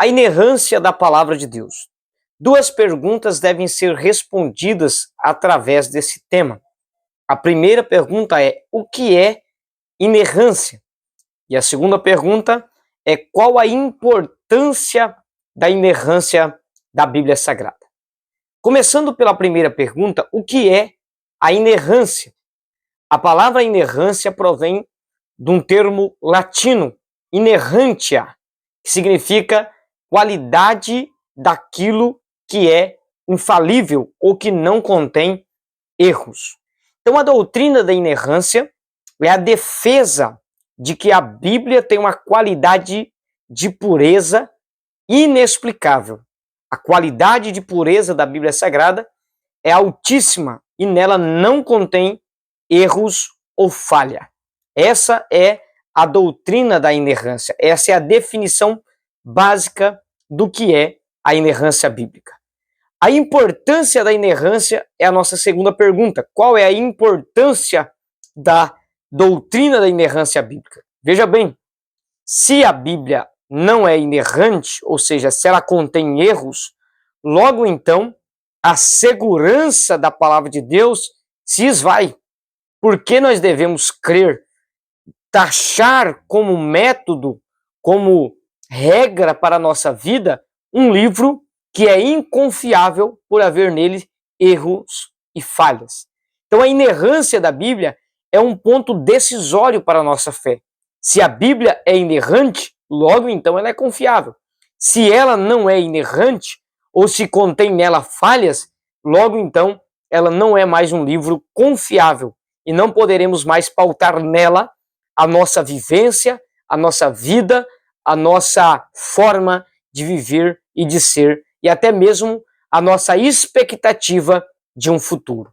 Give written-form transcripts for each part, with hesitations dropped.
A inerrância da palavra de Deus. Duas perguntas devem ser respondidas através desse tema. A primeira pergunta é: o que é inerrância? E a segunda pergunta é: qual a importância da inerrância da Bíblia Sagrada? Começando pela primeira pergunta, o que é a inerrância? A palavra inerrância provém de um termo latino, inerrantia, que significa qualidade daquilo que é infalível ou que não contém erros. Então, a doutrina da inerrância é a defesa de que a Bíblia tem uma qualidade de pureza inexplicável. A qualidade de pureza da Bíblia Sagrada é altíssima e nela não contém erros ou falha. Essa é a doutrina da inerrância. Essa é a definição básica do que é a inerrância bíblica. A importância da inerrância é a nossa segunda pergunta. Qual é a importância da doutrina da inerrância bíblica? Veja bem, se a Bíblia não é inerrante, ou seja, se ela contém erros, logo então a segurança da palavra de Deus se esvai. Por que nós devemos crer, taxar como método, como regra para a nossa vida, um livro que é inconfiável por haver nele erros e falhas? Então a inerrância da Bíblia é um ponto decisório para a nossa fé. Se a Bíblia é inerrante, logo então ela é confiável. Se ela não é inerrante, ou se contém nela falhas, logo então ela não é mais um livro confiável e não poderemos mais pautar nela a nossa vivência, a nossa vida, a nossa forma de viver e de ser, e até mesmo a nossa expectativa de um futuro.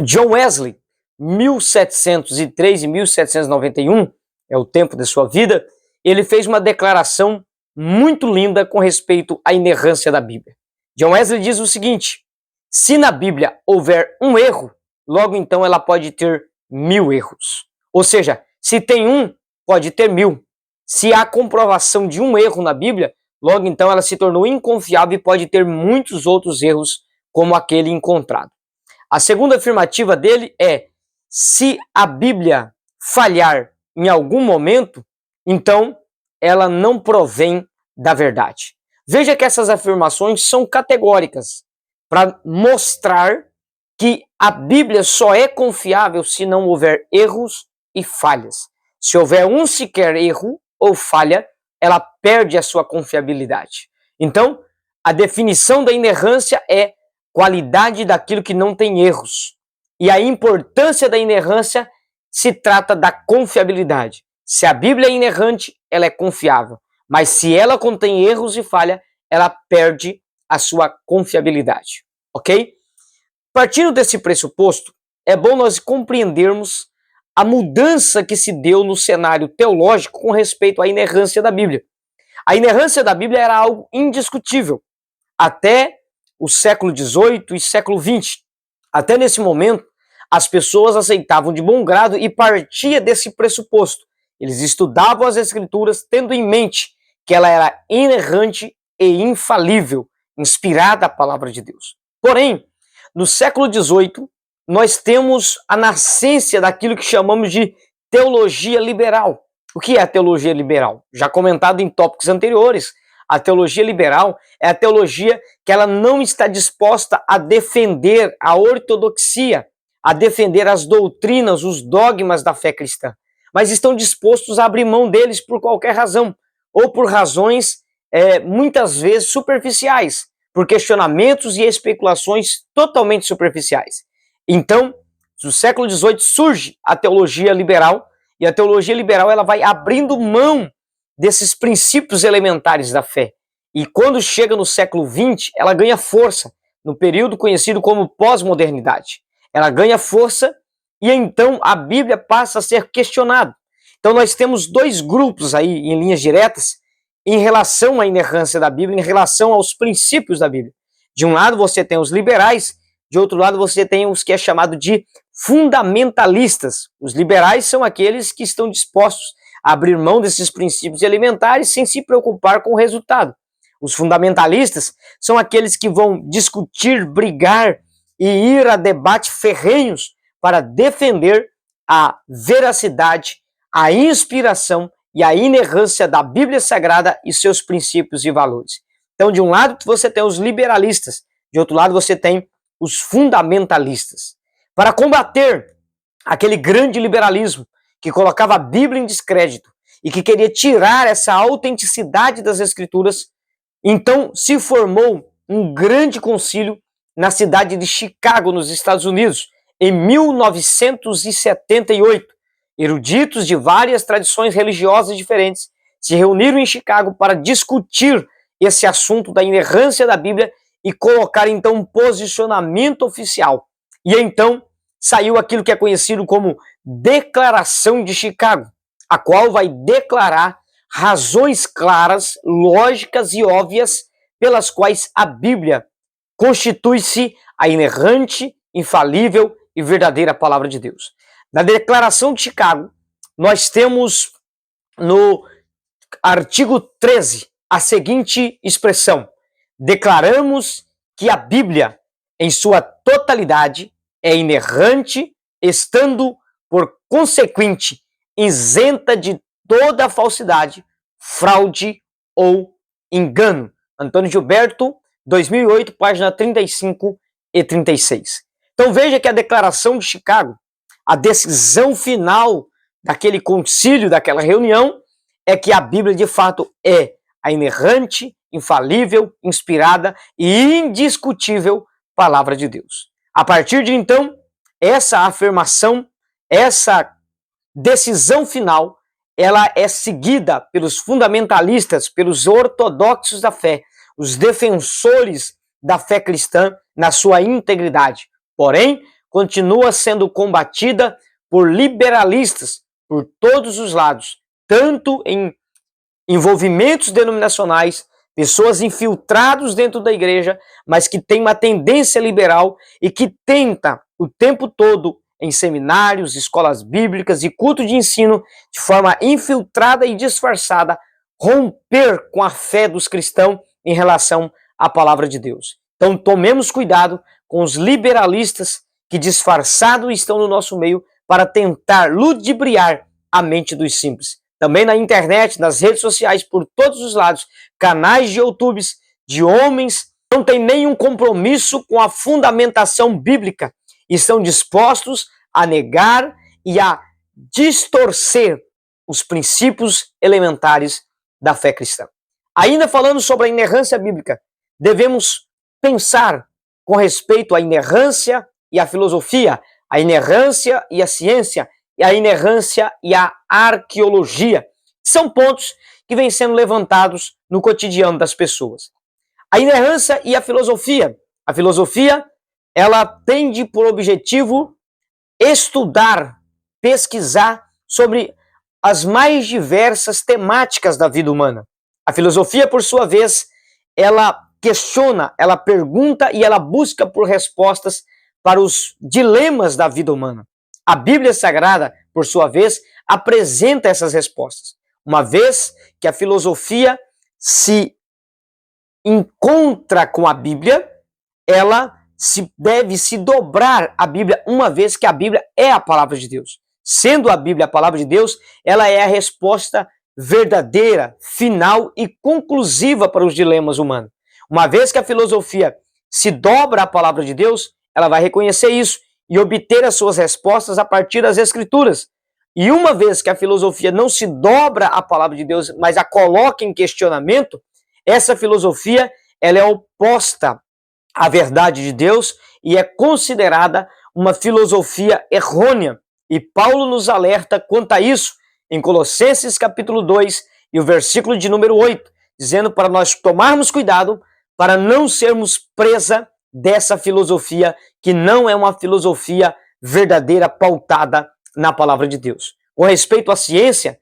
John Wesley, 1703 e 1791, é o tempo de sua vida, ele fez uma declaração muito linda com respeito à inerrância da Bíblia. John Wesley diz o seguinte: se na Bíblia houver um erro, logo então ela pode ter 1000 erros. Ou seja, se tem um, pode ter 1000. Se há comprovação de um erro na Bíblia, logo então ela se tornou inconfiável e pode ter muitos outros erros como aquele encontrado. A segunda afirmativa dele é: se a Bíblia falhar em algum momento, então ela não provém da verdade. Veja que essas afirmações são categóricas para mostrar que a Bíblia só é confiável se não houver erros e falhas. Se houver um sequer erro ou falha, ela perde a sua confiabilidade. Então, a definição da inerrância é qualidade daquilo que não tem erros. E a importância da inerrância se trata da confiabilidade. Se a Bíblia é inerrante, ela é confiável. Mas se ela contém erros e falha, ela perde a sua confiabilidade. Ok? Partindo desse pressuposto, é bom nós compreendermos a mudança que se deu no cenário teológico com respeito à inerrância da Bíblia. A inerrância da Bíblia era algo indiscutível até o século XVIII e século XX. Até nesse momento, as pessoas aceitavam de bom grado e partia desse pressuposto. Eles estudavam as Escrituras tendo em mente que ela era inerrante e infalível, inspirada a palavra de Deus. Porém, no século XVIII, nós temos a nascência daquilo que chamamos de teologia liberal. O que é a teologia liberal? Já comentado em tópicos anteriores, a teologia liberal é a teologia que ela não está disposta a defender a ortodoxia, a defender as doutrinas, os dogmas da fé cristã, mas estão dispostos a abrir mão deles por qualquer razão, ou por razões muitas vezes superficiais, por questionamentos e especulações totalmente superficiais. Então, no século XVIII surge a teologia liberal, e a teologia liberal ela vai abrindo mão desses princípios elementares da fé. E quando chega no século XX, ela ganha força, no período conhecido como pós-modernidade. Ela ganha força e então a Bíblia passa a ser questionada. Então nós temos dois grupos aí, em linhas diretas, em relação à inerrância da Bíblia, em relação aos princípios da Bíblia. De um lado você tem os liberais, de outro lado você tem os que é chamado de fundamentalistas. Os liberais são aqueles que estão dispostos a abrir mão desses princípios elementares sem se preocupar com o resultado. Os fundamentalistas são aqueles que vão discutir, brigar e ir a debates ferrenhos para defender a veracidade, a inspiração e a inerrância da Bíblia Sagrada e seus princípios e valores. Então, de um lado você tem os liberalistas, de outro lado você tem os fundamentalistas. Para combater aquele grande liberalismo que colocava a Bíblia em descrédito e que queria tirar essa autenticidade das Escrituras, então se formou um grande concílio na cidade de Chicago, nos Estados Unidos, em 1978. Eruditos de várias tradições religiosas diferentes se reuniram em Chicago para discutir esse assunto da inerrância da Bíblia e colocar então um posicionamento oficial. E então saiu aquilo que é conhecido como Declaração de Chicago, a qual vai declarar razões claras, lógicas e óbvias pelas quais a Bíblia constitui-se a inerrante, infalível e verdadeira palavra de Deus. Na Declaração de Chicago, nós temos no artigo 13 a seguinte expressão: declaramos que a Bíblia, em sua totalidade, é inerrante, estando, por consequente, isenta de toda falsidade, fraude ou engano. Antônio Gilberto, 2008, página 35 e 36. Então veja que a Declaração de Chicago, a decisão final daquele concílio, daquela reunião, é que a Bíblia de fato é a inerrante, infalível, inspirada e indiscutível palavra de Deus. A partir de então, essa afirmação, essa decisão final, ela é seguida pelos fundamentalistas, pelos ortodoxos da fé, os defensores da fé cristã na sua integridade. Porém, continua sendo combatida por liberalistas por todos os lados, tanto em envolvimentos denominacionais, pessoas infiltradas dentro da igreja, mas que tem uma tendência liberal e que tenta o tempo todo em seminários, escolas bíblicas e culto de ensino, de forma infiltrada e disfarçada, romper com a fé dos cristãos em relação à palavra de Deus. Então tomemos cuidado com os liberalistas que disfarçados estão no nosso meio para tentar ludibriar a mente dos simples. Também na internet, nas redes sociais, por todos os lados, canais de YouTube de homens que não têm nenhum compromisso com a fundamentação bíblica e estão dispostos a negar e a distorcer os princípios elementares da fé cristã. Ainda falando sobre a inerrância bíblica, devemos pensar com respeito à inerrância e à filosofia, a inerrância e a ciência, e a inerrância e a arqueologia. São pontos que vêm sendo levantados no cotidiano das pessoas. A inerrância e a filosofia. A filosofia, ela tende por objetivo estudar, pesquisar sobre as mais diversas temáticas da vida humana. A filosofia, por sua vez, ela questiona, ela pergunta e ela busca por respostas para os dilemas da vida humana. A Bíblia Sagrada, por sua vez, apresenta essas respostas. Uma vez que a filosofia se encontra com a Bíblia, ela deve se dobrar à Bíblia, uma vez que a Bíblia é a palavra de Deus. Sendo a Bíblia a palavra de Deus, ela é a resposta verdadeira, final e conclusiva para os dilemas humanos. Uma vez que a filosofia se dobra à palavra de Deus, ela vai reconhecer isso e obter as suas respostas a partir das Escrituras. E uma vez que a filosofia não se dobra à palavra de Deus, mas a coloca em questionamento, essa filosofia ela é oposta à verdade de Deus e é considerada uma filosofia errônea. E Paulo nos alerta quanto a isso em Colossenses capítulo 2 e o versículo de número 8, dizendo para nós tomarmos cuidado para não sermos presa dessa filosofia que não é uma filosofia verdadeira pautada na palavra de Deus. Com respeito à ciência,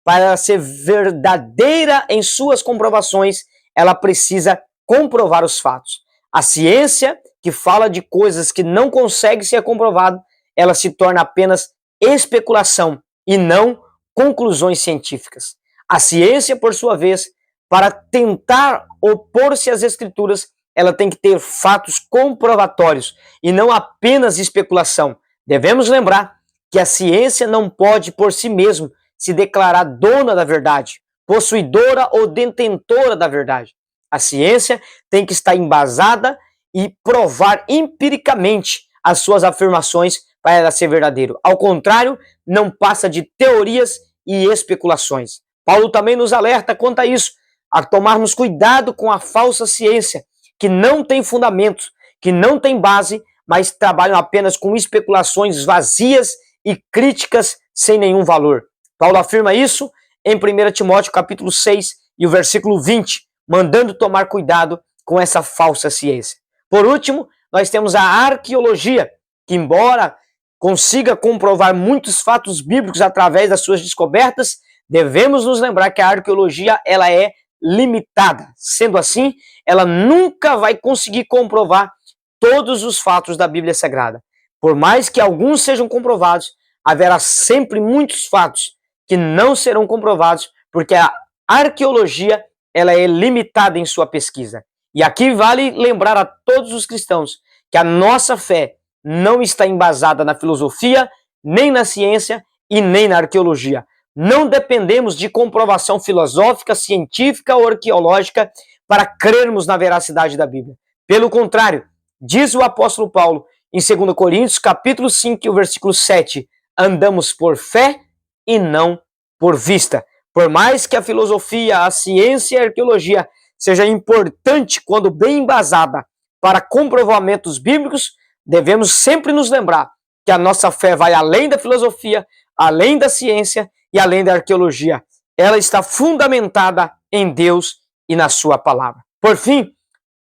para ser verdadeira em suas comprovações, ela precisa comprovar os fatos. A ciência que fala de coisas que não conseguem ser comprovadas, ela se torna apenas especulação e não conclusões científicas. A ciência, por sua vez, para tentar opor-se às Escrituras, ela tem que ter fatos comprovatórios e não apenas especulação. Devemos lembrar que a ciência não pode por si mesmo se declarar dona da verdade, possuidora ou detentora da verdade. A ciência tem que estar embasada e provar empiricamente as suas afirmações para ela ser verdadeiro. Ao contrário, não passa de teorias e especulações. Paulo também nos alerta quanto a isso, a tomarmos cuidado com a falsa ciência, que não tem fundamento, que não tem base, mas trabalham apenas com especulações vazias e críticas sem nenhum valor. Paulo afirma isso em 1 Timóteo capítulo 6 e o versículo 20, mandando tomar cuidado com essa falsa ciência. Por último, nós temos a arqueologia, que embora consiga comprovar muitos fatos bíblicos através das suas descobertas, devemos nos lembrar que a arqueologia ela é limitada. Sendo assim, ela nunca vai conseguir comprovar todos os fatos da Bíblia Sagrada. Por mais que alguns sejam comprovados, haverá sempre muitos fatos que não serão comprovados, porque a arqueologia ela é limitada em sua pesquisa. E aqui vale lembrar a todos os cristãos que a nossa fé não está embasada na filosofia, nem na ciência e nem na arqueologia. Não dependemos de comprovação filosófica, científica ou arqueológica para crermos na veracidade da Bíblia. Pelo contrário, diz o apóstolo Paulo em 2 Coríntios, capítulo 5, o versículo 7, andamos por fé e não por vista. Por mais que a filosofia, a ciência e a arqueologia seja importante quando bem embasada para comprovamentos bíblicos, devemos sempre nos lembrar que a nossa fé vai além da filosofia, além da ciência e além da arqueologia. Ela está fundamentada em Deus e na sua palavra. Por fim,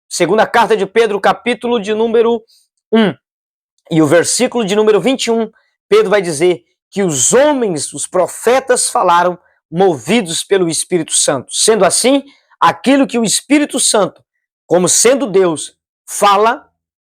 segunda carta de Pedro, capítulo de número 1 e o versículo de número 21, Pedro vai dizer que os homens, os profetas falaram movidos pelo Espírito Santo. Sendo assim, aquilo que o Espírito Santo, como sendo Deus, fala,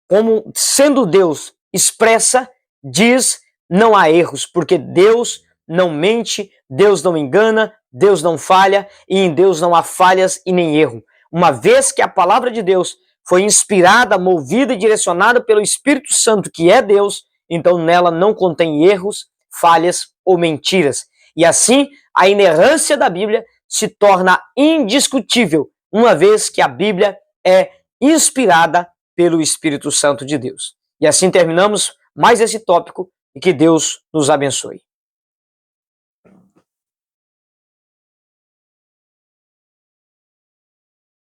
como sendo Deus, expressa, diz, não há erros, porque Deus não mente, Deus não engana, Deus não falha, e em Deus não há falhas e nem erro. Uma vez que a palavra de Deus foi inspirada, movida e direcionada pelo Espírito Santo, que é Deus, então nela não contém erros, falhas ou mentiras. E assim, a inerrância da Bíblia se torna indiscutível, uma vez que a Bíblia é inspirada pelo Espírito Santo de Deus. E assim terminamos mais esse tópico e que Deus nos abençoe.